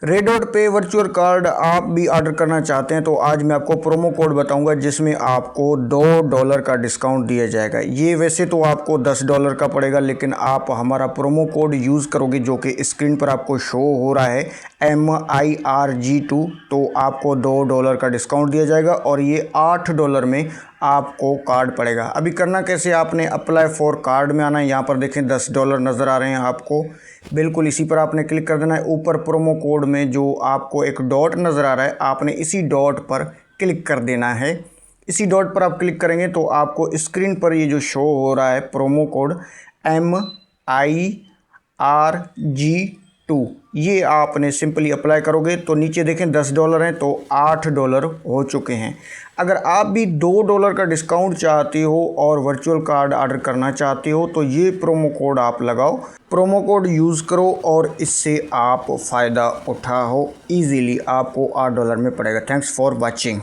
Red dot पे virtual card आप भी ऑर्डर करना चाहते हैं तो आज मैं आपको प्रोमो कोड बताऊंगा जिसमें आपको $2 का डिस्काउंट दिया जाएगा। ये वैसे तो आपको $10 का पड़ेगा, लेकिन आप हमारा प्रोमो कोड यूज़ करोगे जो कि स्क्रीन पर आपको शो हो रहा है MIRG2, तो आपको $2 का डिस्काउंट दिया जाएगा और ये $8 में आपको कार्ड पड़ेगा। अभी करना कैसे, आपने अप्लाई फॉर कार्ड में आना है। यहाँ पर देखें $10 नज़र आ रहे हैं आपको, बिल्कुल इसी पर आपने क्लिक कर देना है। ऊपर प्रोमो कोड में जो आपको एक डॉट नज़र आ रहा है, आपने इसी डॉट पर क्लिक कर देना है। इसी डॉट पर आप क्लिक करेंगे तो आपको स्क्रीन पर ये जो शो हो रहा है प्रोमो कोड MIRG2, ये आपने सिंपली अप्लाई करोगे तो नीचे देखें $10 हैं तो $8 हो चुके हैं। अगर आप भी $2 का डिस्काउंट चाहते हो और वर्चुअल कार्ड ऑर्डर करना चाहते हो तो ये प्रोमो कोड आप लगाओ, प्रोमो कोड यूज़ करो और इससे आप फ़ायदा उठाओ। ईज़िली आपको $8 में पड़ेगा। Thanks for watching.